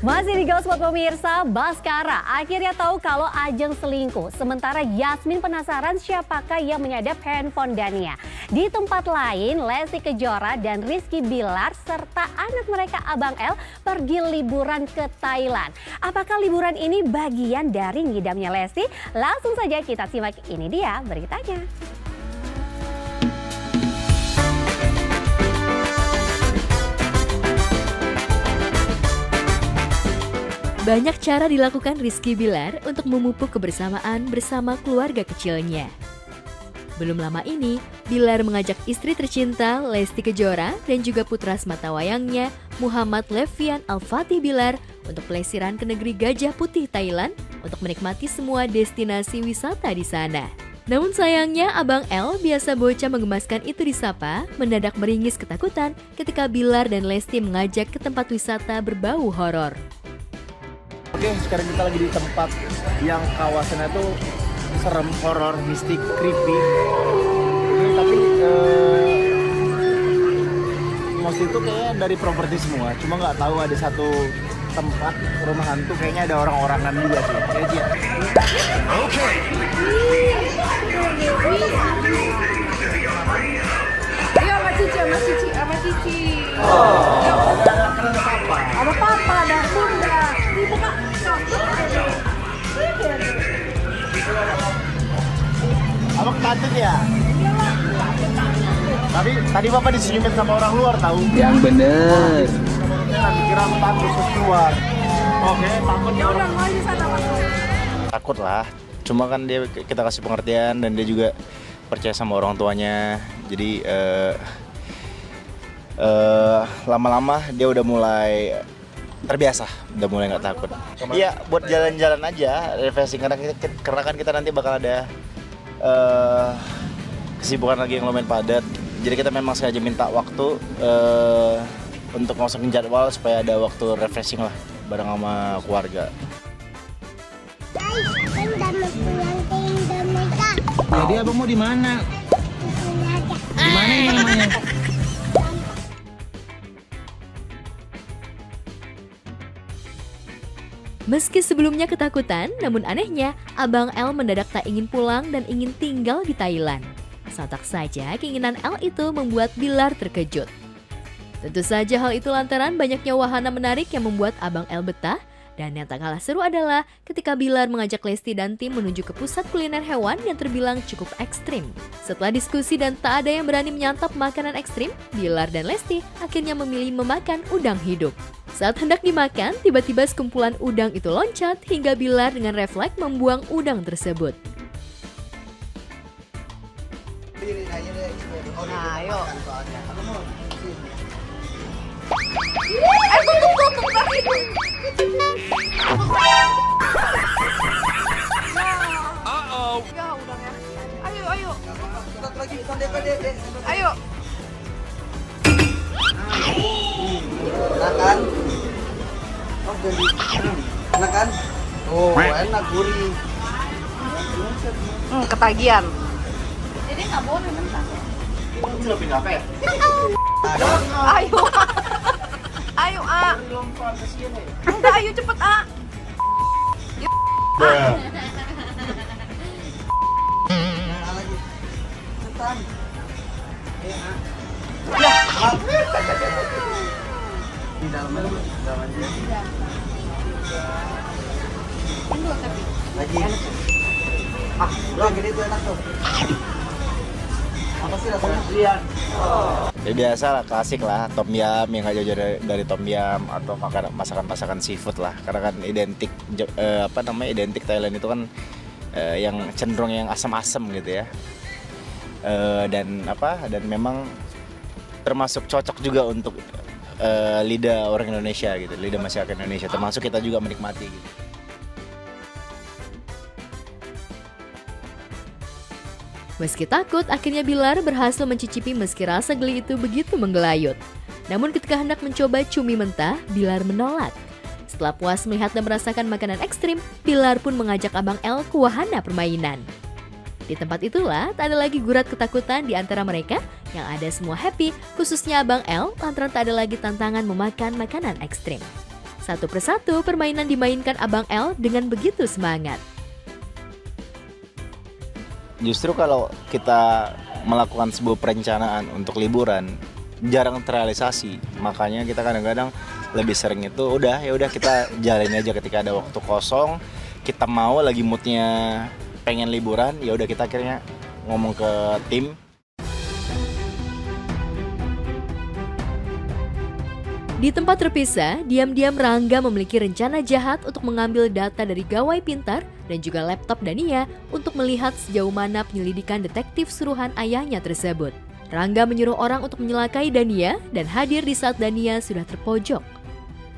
Masih di Gosspot pemirsa, Baskara akhirnya tahu kalau Ajeng selingkuh. Sementara Yasmin penasaran siapakah yang menyadap handphone Dania. Di tempat lain, Lesti Kejora dan Rizky Bilar serta anak mereka Abang El pergi liburan ke Thailand. Apakah liburan ini bagian dari ngidamnya Lesti? Langsung saja kita simak, ini dia beritanya. Banyak cara dilakukan Rizky Bilar untuk memupuk kebersamaan bersama keluarga kecilnya. Belum lama ini, Bilar mengajak istri tercinta Lesti Kejora dan juga putra sematawayangnya Muhammad Levian Al-Fatih Bilar untuk pelesiran ke negeri Gajah Putih Thailand untuk menikmati semua destinasi wisata di sana. Namun sayangnya Abang El, biasa bocah menggemaskan itu disapa, mendadak meringis ketakutan ketika Bilar dan Lesti mengajak ke tempat wisata berbau horor. Oke, sekarang kita lagi di tempat yang kawasannya tuh serem, horor, mistik, creepy. Tapi most itu kayaknya dari properti semua. Cuma nggak tahu ada satu tempat rumah hantu kayaknya ada orang-orangan juga sih. Kayaknya. Oke. Ayo sama Cici. Oh. Ada papa, ada bunda. Dibuka. Abang takut ya? Tapi tadi bapak disenyumin sama orang luar tahu? Yang bener. Nanti kira aku takut terus keluar. Oke, takut ya orang. Takut lah. Cuma kan dia kita kasih pengertian dan dia juga percaya sama orang tuanya. Jadi lama-lama dia udah mulai terbiasa, udah mulai nggak takut. Iya, buat jalan-jalan aja, refreshing karena kan kita nanti bakal ada kesibukan lagi yang lumayan padat. Jadi kita memang sengaja minta waktu untuk ngosongin jadwal supaya ada waktu refreshing lah bareng sama keluarga. Jadi abang mau di mana? Di mana ini namanya? Meski sebelumnya ketakutan, namun anehnya Abang El mendadak tak ingin pulang dan ingin tinggal di Thailand. Sontak saja keinginan El itu membuat Bilar terkejut. Tentu saja hal itu lantaran banyaknya wahana menarik yang membuat Abang El betah. Dan yang tak kalah seru adalah ketika Bilar mengajak Lesti dan tim menuju ke pusat kuliner hewan yang terbilang cukup ekstrim. Setelah diskusi dan tak ada yang berani menyantap makanan ekstrim, Bilar dan Lesti akhirnya memilih memakan udang hidup. Saat hendak dimakan, tiba-tiba sekumpulan udang itu loncat hingga Bilar dengan refleks membuang udang tersebut. Nah, ayo. Ya udah ya. Ayo. Ayo. Enak kan? Oh jadi enak kan? Oh enak gurih. Ketagihan. Jadi nggak boleh mentah. Kamu sudah pindah apa ya? Ayo. Ayo, A. Enggak, ayo cepet, A. Lagi. Setan. Di dalam aja. Lagi. Udah gini tuh enak tuh. Apa sih rasanya? Lihat. Ya biasa lah, klasik lah, tom yum yang nggak jauh dari tom yum atau masakan seafood lah. Karena kan identik identik Thailand itu kan yang cenderung yang asam-asam gitu ya. Dan memang termasuk cocok juga untuk lidah orang Indonesia gitu, lidah masyarakat Indonesia, termasuk kita juga menikmati gitu. Meski takut, akhirnya Bilar berhasil mencicipi meski rasa geli itu begitu menggelayut. Namun ketika hendak mencoba cumi mentah, Bilar menolak. Setelah puas melihat dan merasakan makanan ekstrim, Bilar pun mengajak Abang El ke wahana permainan. Di tempat itulah tak ada lagi gurat ketakutan di antara mereka, yang ada semua happy, khususnya Abang El lantaran tak ada lagi tantangan memakan makanan ekstrim. Satu persatu permainan dimainkan Abang L dengan begitu semangat. Justru kalau kita melakukan sebuah perencanaan untuk liburan jarang terrealisasi, makanya kita kadang-kadang lebih sering itu udah kita jalanin aja ketika ada waktu kosong, kita mau lagi moodnya pengen liburan, ya udah kita akhirnya ngomong ke tim. Di tempat terpisah, diam-diam Rangga memiliki rencana jahat untuk mengambil data dari gawai pintar dan juga laptop Dania untuk melihat sejauh mana penyelidikan detektif suruhan ayahnya tersebut. Rangga menyuruh orang untuk menyelakai Dania dan hadir di saat Dania sudah terpojok.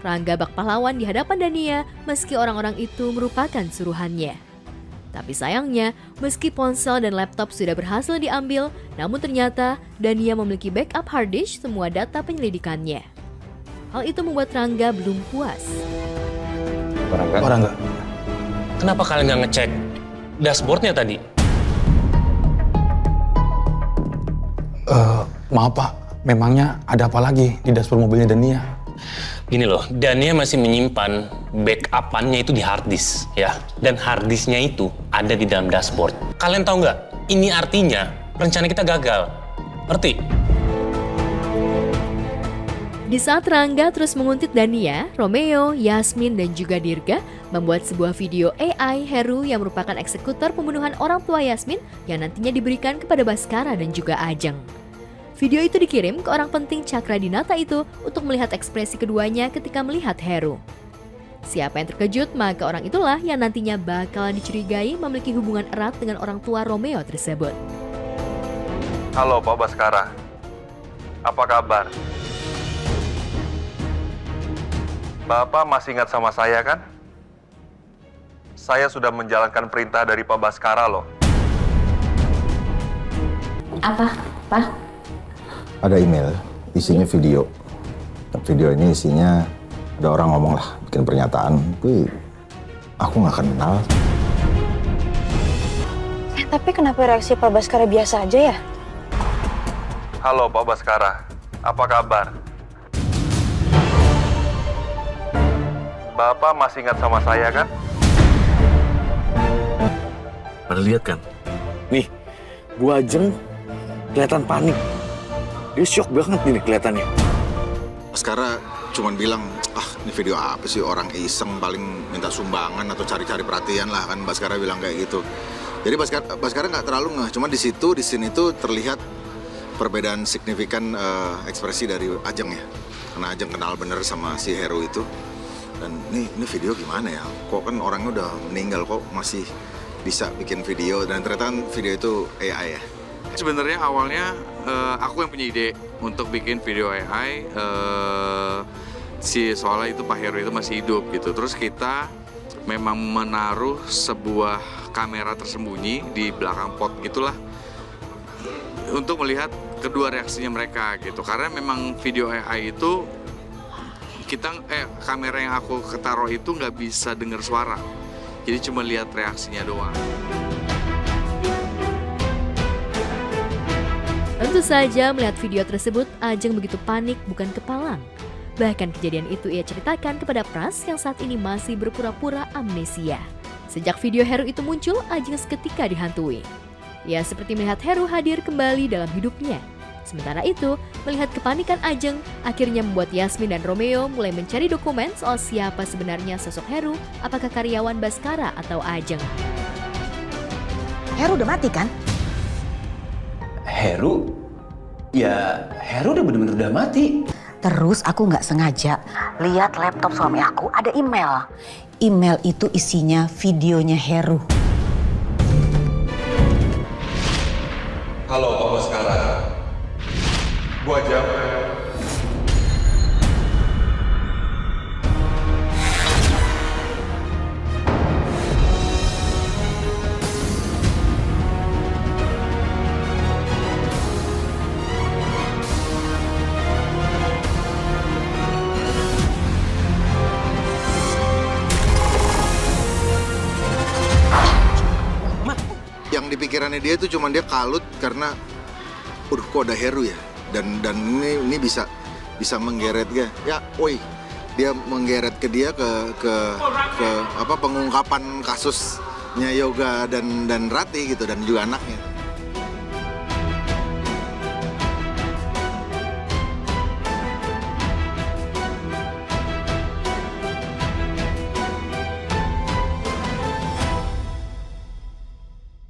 Rangga bak pahlawan di hadapan Dania meski orang-orang itu merupakan suruhannya. Tapi sayangnya, meski ponsel dan laptop sudah berhasil diambil, namun ternyata Dania memiliki backup hard disk semua data penyelidikannya. Hal itu membuat Rangga belum puas. Rangga. Kenapa kalian nggak ngecek dashboardnya tadi? Maaf Pak, memangnya ada apa lagi di dashboard mobilnya Dania? Gini loh, Dania masih menyimpan backup-annya itu di hard disk, ya. Dan hard disknya itu ada di dalam dashboard. Kalian tahu nggak? Ini artinya rencana kita gagal. Ngerti? Di saat Rangga terus menguntit Dania, Romeo, Yasmin, dan juga Dirga membuat sebuah video AI Heru yang merupakan eksekutor pembunuhan orang tua Yasmin yang nantinya diberikan kepada Baskara dan juga Ajeng. Video itu dikirim ke orang penting Cakra Dinata itu untuk melihat ekspresi keduanya ketika melihat Heru. Siapa yang terkejut, maka orang itulah yang nantinya bakal dicurigai memiliki hubungan erat dengan orang tua Romeo tersebut. Halo Pak Baskara, apa kabar? Bapak masih ingat sama saya kan? Saya sudah menjalankan perintah dari Pak Baskara loh. Apa, Pak? Ada email, isinya video. Video ini isinya ada orang ngomong lah, bikin pernyataan. Tapi aku nggak kenal. Tapi kenapa reaksi Pak Baskara biasa aja ya? Halo Pak Baskara, apa kabar? Bapak masih ingat sama saya kan? Pada lihat kan? Nih, Bu Ajeng kelihatan panik. Dia shock banget ini kelihatannya. Baskara cuman bilang, ini video apa sih, orang iseng paling minta sumbangan atau cari-cari perhatian lah kan. Baskara bilang kayak gitu. Jadi Baskara nggak terlalu ngeh, cuma di scene itu terlihat perbedaan signifikan ekspresi dari Ajeng ya. Karena Ajeng kenal bener sama si Heru itu. Dan ini video gimana ya? Kok kan orangnya udah meninggal, kok masih bisa bikin video, dan ternyata kan video itu AI ya? Sebenarnya awalnya aku yang punya ide untuk bikin video AI, soalnya itu Pak Heru itu masih hidup gitu. Terus kita memang menaruh sebuah kamera tersembunyi di belakang pot gitulah untuk melihat kedua reaksinya mereka gitu. Karena memang video AI itu kamera yang aku ketaruh itu nggak bisa dengar suara, jadi cuma lihat reaksinya doang. Tentu saja melihat video tersebut, Ajeng begitu panik bukan kepalang. Bahkan kejadian itu ia ceritakan kepada Pras yang saat ini masih berpura-pura amnesia. Sejak video Heru itu muncul, Ajeng seketika dihantui. Ia seperti melihat Heru hadir kembali dalam hidupnya. Sementara itu, melihat kepanikan Ajeng, akhirnya membuat Yasmin dan Romeo mulai mencari dokumen soal siapa sebenarnya sosok Heru, apakah karyawan Baskara atau Ajeng. Heru udah mati kan? Heru? Ya, Heru udah bener-bener udah mati. Terus aku nggak sengaja lihat laptop suami aku ada email. Email itu isinya videonya Heru. Halo Pak Baskara, Bu Ajeng. Yang di pikirannya dia itu cuma dia kalut karena kok ada Heru ya, dan ini bisa menggeret ya. Ya, woi, dia menggeret ke dia ke apa pengungkapan kasusnya Yoga dan Rati gitu dan juga anaknya.